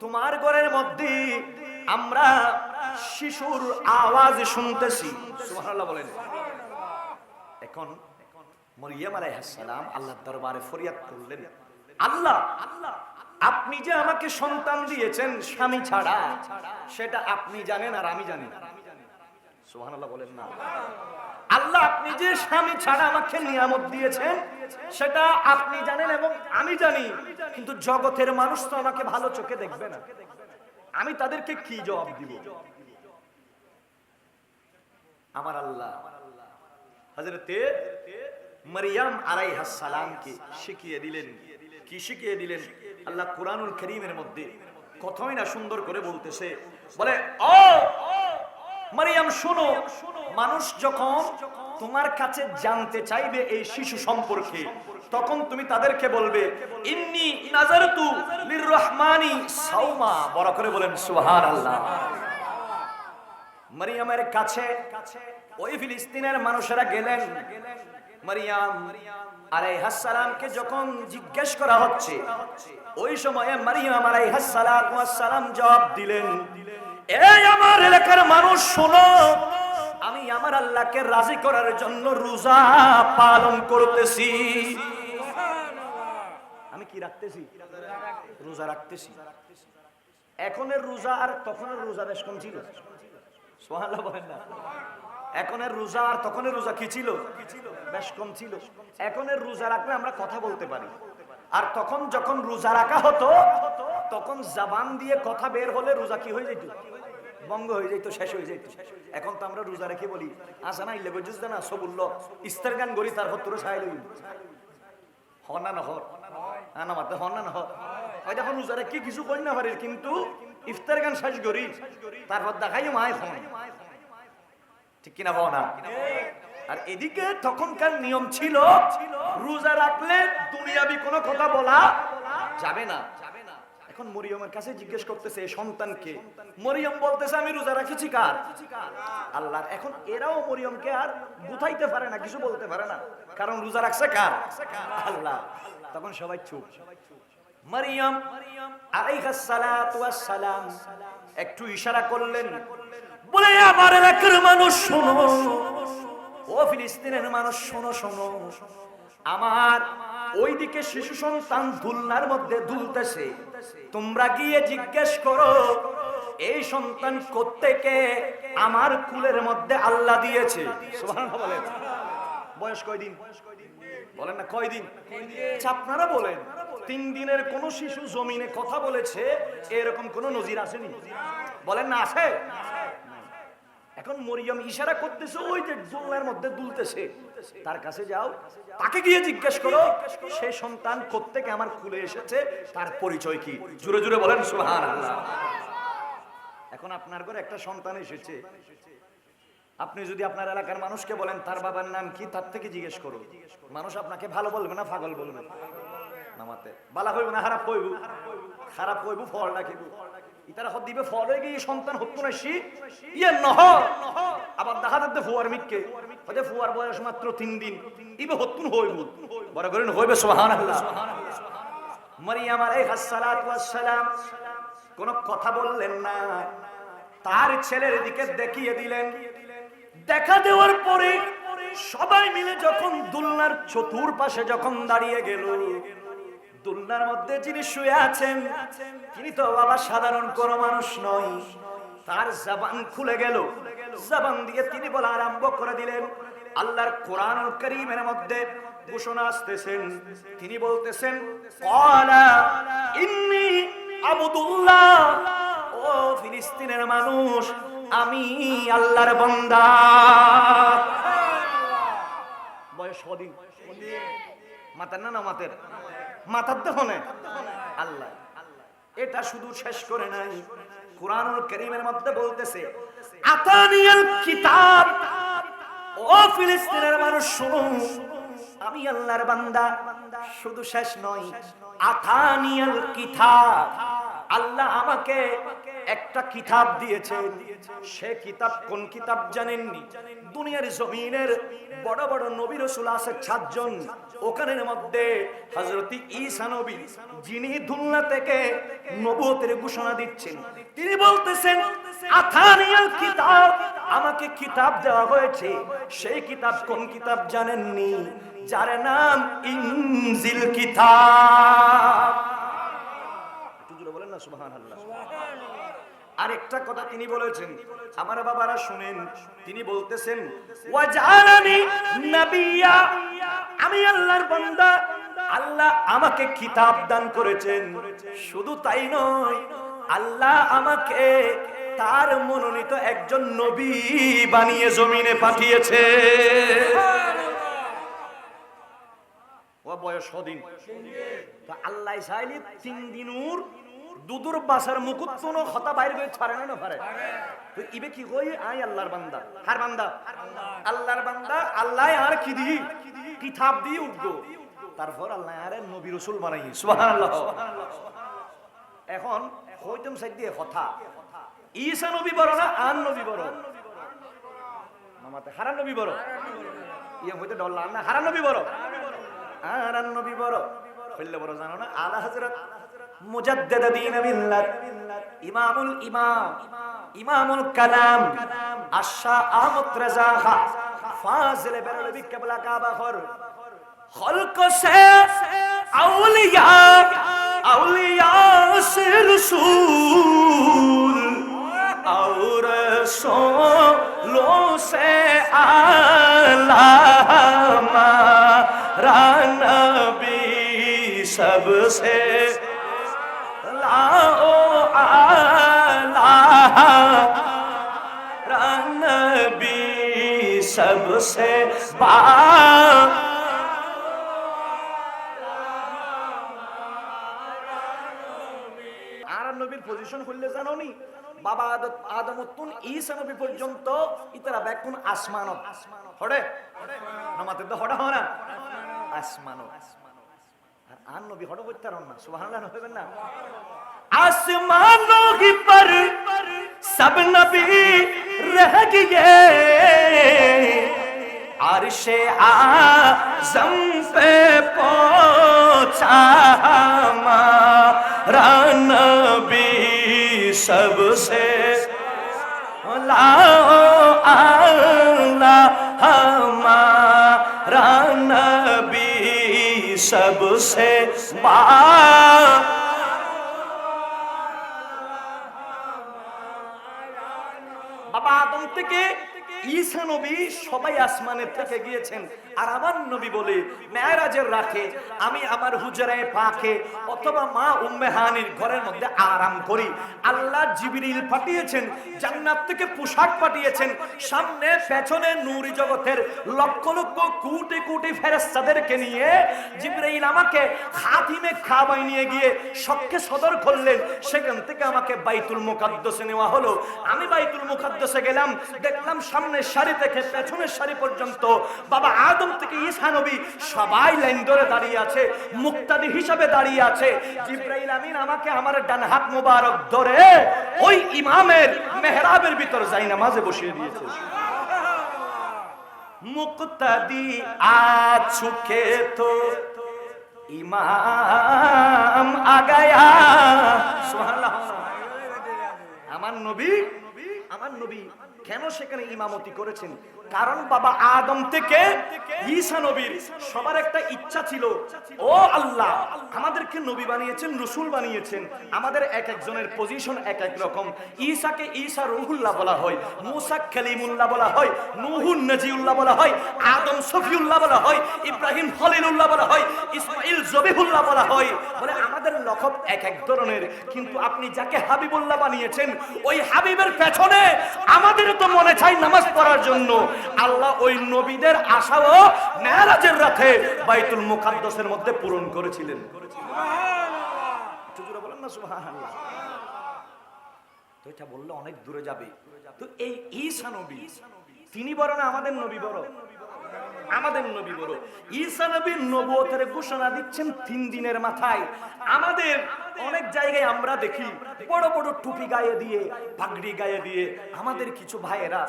তোমার ঘরের মধ্যে আমরা শিশুর আওয়াজ শুনতেছি, সুবহানাল্লাহ বলেন। এখন মরিয়ম আলাইহিস সালাম আল্লাহর দরবারে ফরিয়াদ করলেন, আল্লাহ আপনি যে আমাকে সন্তান দিয়েছেন স্বামী ছাড়া, সেটা আপনি জানেন আর আমি জানি না। সুবহানাল্লাহ বলেন না। আল্লাহ আপনি যে স্বামী ছাড়া আমাকে নিয়ামত দিয়েছেন সেটা আপনি জানেন এবং আমি জানি, কিন্তু জগতের মানুষ তো আমাকে ভালো চোখে দেখবে না, আমি তাদেরকে কি জবাব দিব? আমার আল্লাহ হযরতে মরিয়ম আলাইহিস সালামকে শিখিয়ে দিলেন। কি শিখিয়ে দিলেন? আল্লাহ কুরআনুল কারীমের মধ্যে কতই না সুন্দর করে বলতেছে, বলে ও মরিয়ম শোনো, মানুষ যখন তোমার কাছে জানতে চাইবে এই শিশু সম্পর্কে, তখন তুমি তাদেরকে বলবে ইন্নী নাযারতু লিররহমানি সাওমা। বড় করে বলেন সুবহানাল্লাহ। মরিয়মের কাছে ওই ফিলিস্তিনের মানুষেরা গেলেন। মরিয়ম আলাইহিস সালামকে যখন জিজ্ঞেস করা হচ্ছে, ওই সময়ে মরিয়ম আলাইহিস সালাম জবাব দিলেন, এই আমার এলাকার মানুষ শোনো, আমি আমার আল্লাহকে রাজি করার জন্য রোজা পালন করতেছি। আমি কি রাখতেছি? রোজা রাখতেছি। এখনের রোজা আর তখনের রোজা বেশ কম ছিল। সুবহানাল্লাহ বলেন না। এখনের রোজা আর তখনের রোজা কি ছিল? বেশ কম ছিল। এখনের রোজা রাখলে আমরা কথা বলতে পারি, আর তখন যখন রোজা রাখা হতো তখন জবান দিয়ে কথা বের হলে রোজা কি হয়ে যেত? বঙ্গ হয়ে যেত, শেষ হয়ে যেত। এখন তো আমরা রোজা রেখে বলি আসানা ইলে বুঝছ না সবুল্ল ইস্তার গান গড়ি, তারপর তোর সাইল হর না নহর না মাতে হর না নহর হয়। এখন রোজা রেখে কিছু করি না পারি, কিন্তু ইফতার গান শেষ করি, তারপর দেখাই মায় খন, ঠিক কিনা বল না? আর এদিকে তখনকার নিয়ম ছিল রোজা রাখলে দুনিয়াবি কোনো কথা বলা যাবে না। এখন মরিয়মের কাছে জিজ্ঞেস করতেছে সন্তানকে, মরিয়ম বলতেছে আমি রোজা রাখিছি কার? আল্লাহর। এখন এরাও মরিয়মকে আর বুঝাইতে পারে না, কিছু বলতে পারে না, কারণ রোজা রাখছে কার? আল্লাহ। তখন সবাই চুপ। মরিয়ম আলাইহিস সালাতু ওয়াস সালাম একটু ইশারা করলেন, বলে আমার এলাকার মানুষ শোনো, ও ফিলিস্তিনের মানুষ শোনো শোনো, আমার ওইদিকে শিশু সন্তান দুলনার মধ্যে দুলতেছে, তোমরা গিয়ে জিজ্ঞেস করো এই সন্তান কোত্থেকে আমার কুলের মধ্যে আল্লাহ দিয়েছে। সুবহানাল্লাহ বলেন। বয়স কয়দিন বলেন না? কয়দিন? আপনারা বলেন 3 দিনের কোন শিশু জমিনে কথা বলেছে এরকম কোন নজির আসেনি? বলেন না আছে? এখন মরিয়ম ইশারা করতেছে ওই যে দুলনার মধ্যে দুলতেছে, তার কাছে যাও, তাকে গিয়ে জিজ্ঞেস করো সেই সন্তান কোত্থেকে আমার কুলে এসেছে, তার পরিচয় কি? জোরে জোরে বলেন সুবহানাল্লাহ। এখন আপনার ঘরে একটা সন্তান এসেছে, আপনি যদি আপনার এলাকার মানুষকে বলেন তার বাবার নাম কি, তার থেকে জিজ্ঞেস করো, মানুষ আপনাকে ভালো বলবে না পাগল বলবে? নামাতে বালা হইব না খারাপ হইব? খারাপ হইব, ফল রাখিব। ইতারা হদ দিবে ফল হয়ে গিয়ে সন্তান হতো না সি ইয়ে নহ। আবার দেখা যাচ্ছে ফুয়ার মিটকে হতে ফুয়ার বয়স মাত্র 3 দিন, ইবে হতুন হইব, বড় করেন হইবে। সুবহানাল্লাহ। মরিয়ম আলাইহিস সালাতু ওয়াস সালাম কোন কথা বললেন না, তার ছেলের দিকে দেখিয়ে দিলেন। দেখা দেওয়ার পরে সবাই মিলে যখন দুলনার চতুর্পাশে যখন দাঁড়িয়ে গেল, দুলনার মধ্যে যিনি শুয়ে আছেন তিনি তো বাবা সাধারণ কোন মানুষ নয়। তার জবান খুলে গেল, জবান দিয়ে তিনি বলা আরম্ভ করে দিলেন। আল্লাহর কোরআনুল কারীমের মধ্যে ঘোষণা আসতেছেন, তিনি বলতেছেন ক্বালা ইন্নী আবদুল্লাহ, ও ফিলিস্তিনের মানুষ আমি আল্লাহর বান্দা। বয়স কদিন? মাতার না মাতের? মাথার দেখনে আল্লাহ। এটা শুধু শেষ করে নাই, কুরআনুল কারীমের মধ্যে বলতেছে আতানিয়াল কিতাব, ও ফিলিস্তিনের মানুষ শুনো আমি আল্লাহর বান্দা। শুধু শেষ নয়, আতানিয়াল কিতাব, আল্লাহ আমাকে একটা কিতাব দিয়েছেন। সে কিতাব কোন কিতাব জানেননি? দুনিয়ার জমিনের বড় বড় নবী রাসূল আছে 7 জন, ওখানের মধ্যে হযরত ঈসা নবী যিনি দুনিয়া থেকে নবুয়তের ঘোষণা দিচ্ছেন, তিনি বলতেছেন আথানিয়াল কিতাব, আমাকে কিতাব দেওয়া হয়েছে। সেই কিতাব কোন কিতাব জানেননি? যার নাম ইনজিল কিতাব। একটু জোরে বলেন না সুবহানাল্লাহ। আরেকটা কথা তিনি বলেছেন, আমার বাবারা শুনেন, তিনি বলতেছেন ওয়াজআলানি নাবিয়্যা, আমি আল্লাহর বান্দা, আল্লাহ আমাকে কিতাব দান করেছেন। শুধু তাই নয়, আল্লাহ আমাকে তার মনোনীত একজন নবী বানিয়ে জমিনে পাঠিয়েছে। ও বয়স কদিন? আল্লাহ চাইলে 3 দিনুর দুদুর বাসার মুকুট কোনো কথা বাইরে করে ছাড়ে না পারে। তো ইবে কি কই আই আল্লাহর বান্দা, হার বান্দা, আল্লাহর বান্দা, আল্লাহ আর কি দি কিতাব দিয়ে উঠবো, তারপর আল্লাহ আরে নবী রাসূল বানাই। সুবহানাল্লাহ। এখন হইতম সাইড দিয়ে কথা, ঈসা নবী বড় না আন নবী বড়? মামাতে হারান নবী বড়? ইয়া হইতে ডল্লা না, হারান নবী বড় আরান নবী বড়? কইলে বড় জানো না? আলা হযরত মুজাদ্দিদ দ্বীন মিল্লাত, ইমামুল ইমাম, ইমামুল কালাম, আশা আহমদ রেজা খা, ফাজিল বেরলভী কিবলা কাবা খর, खल्क से औलिया, औलिया से रसूल, और रसूलों से आला हमारा नबी सबसे लाओ आला हमारा नबी सबसे बा। নবীর পজিশন করলে জানো নি? বাবা আদম তুন ঈসা নবী পর্যন্ত ইতারা বেকুন আসমানত হড়ে নামাতে তো হড়া হয় না আসমানত, আর আন নবী হড় করতে পারেন না। সুবহানাল্লাহ হবেন না? আসমানों की पर सब नबी रह गए, अर्शे आज़म पे पहुंचा हमारा नबी सबसे लाओ आला हमारा नबी सबसे बा। বাবা আদম থেকে ঈসা নবী সবাই আসমানের থেকে গিয়েছেন, আর আমার নবী বলে মেরাজের রাতে আমি আমার হুজরায়ে পাকে অথবা মা উম্মে হানির ঘরের মধ্যে আরাম করি। আল্লাহ জিবরিল পাঠিয়েছেন, জান্নাত থেকে পোশাক পাঠিয়েছেন, সামনে পেছনে নূরি জগতের লক্ষ লক্ষ কোটি কোটি ফেরেশতাদেরকে নিয়ে জিবরাইল আমাকে খাতিমে কাবায় নিয়ে গিয়ে শক্কে সদর করলেন। সেখান থেকে আমাকে বাইতুল মুকাদ্দাসে নেওয়া হলো। আমি বাইতুল মুকাদ্দাসে গেলাম, দেখলাম সামনের সারি থেকে পেছনের সারি পর্যন্ত বাবা আদম থেকে ঈসা নবী সবাই লাইন ধরে দাঁড়িয়ে আছে, মুক্তাদি হিসাবে দাঁড়িয়ে আছে। জিবরাইল আমিন আমাকে আমার ডান হাত মোবারক ধরে ওই ইমামের মেহরাবের ভিতর যাই নামাজে বসিয়ে দিয়েছে। মুক্তাদি আ চুকে তো ইমাম আ গায়া। সুবহানাল্লাহ। আমার নবী, আমার নবী কেন সেখানে ইমামতি করেছেন? কারণ বাবা আদম থেকে ঈসা নবীর সবার একটা ইচ্ছা ছিল, ও আল্লাহ আমাদেরকে নবী বানিয়েছেন, রাসূল বানিয়েছেন, আমাদের এক একজনের পজিশন এক এক রকম। ঈসাকে ঈসা রূহুল্লাহ বলা হয়, মুসা কালিমুল্লাহ বলা হয়, নূহুন নাজিউল্লাহ বলা হয়, আদম সফিউল্লাহ বলা হয়, ইব্রাহিম খলিলুল্লাহ বলা হয়, ইসমাইল জবিহুল্লাহ বলা হয়। বলে আমাদের লকব এক এক ধরনের, কিন্তু আপনি যাকে হাবিবুল্লাহ বানিয়েছেন ওই হাবিবের পেছনে আমাদের তো মনে চাই নামাজ পড়ার জন্য। আল্লাহ ওই নবীদের আশাও মেরাজের রাতে বাইতুল মুকাদ্দাসের মধ্যে পূরণ করেছিলেন। একটু জোরে বলেন না সুবহানাল্লাহ। তো এটা বললে অনেক দূরে যাবে। তো এই ঈসা নবী তিনি বড় না আমাদের নবী বড়? আমাদের নবী বড়। ঈসা নবী নবুয়তের ঘোষণা দিচ্ছেন 3 দিনের মাথায়। আমাদের অনেক জায়গায় আমরা দেখি বড় বড় টুপি গায়ে দিয়ে, পাগড়ি গায়ে দিয়ে আমাদের কিছু ভাইয়েরা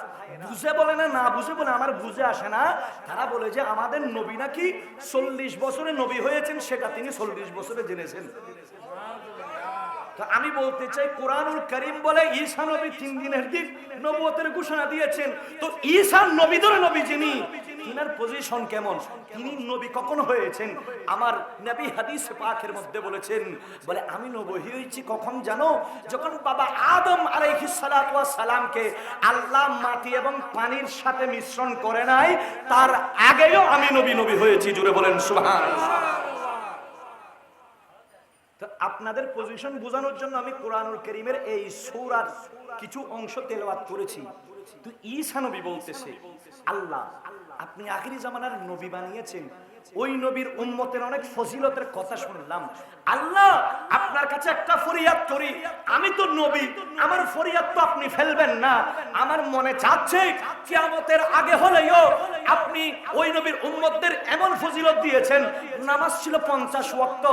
বুঝে বলে না, না বুঝে বলে, আমার বুঝে আসে না, তারা বলে যে আমাদের নবী নাকি 40 বছরে নবী হয়েছেন, সেটা তিনি 40 বছরে জেনেছেন। তো আমি বলতে চাই, কোরআনুল কারীম বলে ঈসা নবী 3 দিনের দিন নবুয়তের ঘোষণা দিয়েছেন। তো ঈসা নবীদের নবী যিনি, তিনার পজিশন কেমন, তিনি নবী কখন হয়েছেন? আমার নবী হাদিসে পাকের মধ্যে বলেছেন, বলে আমি নবী হয়েছি কখন জানো? যখন বাবা আদম আলাইহিস সালাতু ওয়াস সালামকে আল্লাহ মাটি এবং পানির সাথে মিশ্রণ করে নাই, তার আগেও আমি নবী হয়েছি। জুড়ে বলেন সুবহানাল্লাহ। আপনাদের পজিশন বোঝানোর জন্য আমি কোরআনুল কারীমের এই সূরার কিছু অংশ তেলাওয়াত করেছি। তো ঈসা নবী বলতেছে, আল্লাহ আপনি আখিরি জামানার নবী বানিয়েছেন, ওই নবীর উম্মতের অনেক ফজিলতের কথা শুনলাম। আল্লাহ আপনার কাছে একটা ফরিয়াদ করি, আমি তো নবী, আমার ফরিয়াদ তো আপনি ফেলবেন না। আমার মনে চাচ্ছে কিয়ামতের আগে হলেও আপনি ওই নবীর উম্মতদের এমন ফজিলত দিয়েছেন, নামাজ ছিল 50 ওয়াক্ত,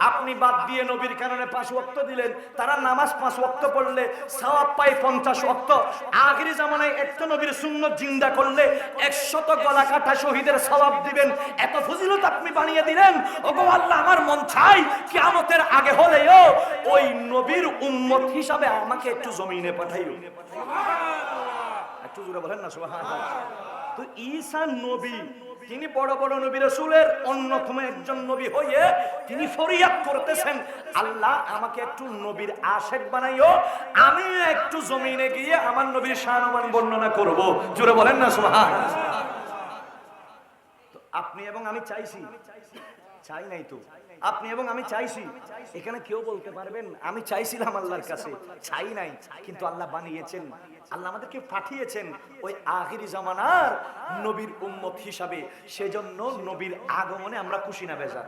আপনি বাদ দিয়ে নবীর কারণে 5 ওয়াক্ত দিলেন, তারা নামাজ 5 ওয়াক্ত পড়লে সওয়াব পায় 50 ওয়াক্ত। আখিরি জামানায় একটা নবীর সুন্নাত জিন্দা করলে 100 গলা কাটা শহীদের সওয়াব দিবেন, এত ফজিলত আপনি বানিয়ে দিলেন। ওগো আল্লাহ, আমার মন চাই কিয়ামতের আগে হলেও ওই নবীর উম্মত হিসাবে আমাকে একটু জমিনে পাঠাইও। একটু জোরে বলেন না সুবহানাল্লাহ। তো ঈসা নবী, তিনি বড় বড় নবী রাসূলের অন্যতম একজন নবী হয়ে তিনি ফরিয়াদ করতেছেন, আল্লাহ আমাকে একটু নবীর আশিক বানাইও, আমি একটু জমিনে গিয়ে আমার নবীর শান বর্ণনা করব। জোরে বলেন না সুবহানাল্লাহ। তো আপনি এবং আমি চাইছি, চাই নাই তো, আপনি এবং আমি চাইছি। এখানে কেউ বলতে পারবেন আমি চাইছিলাম আল্লাহর কাছে, চাই নাই, কিন্তু আল্লাহ বানিয়েছেন, আল্লাহ আমাদেরকে পাঠিয়েছেন ওই আখিরি জামানার নবীর উম্মত হিসাবে। সেজন্য নবীর আগমনে আমরা খুশি না বেজার?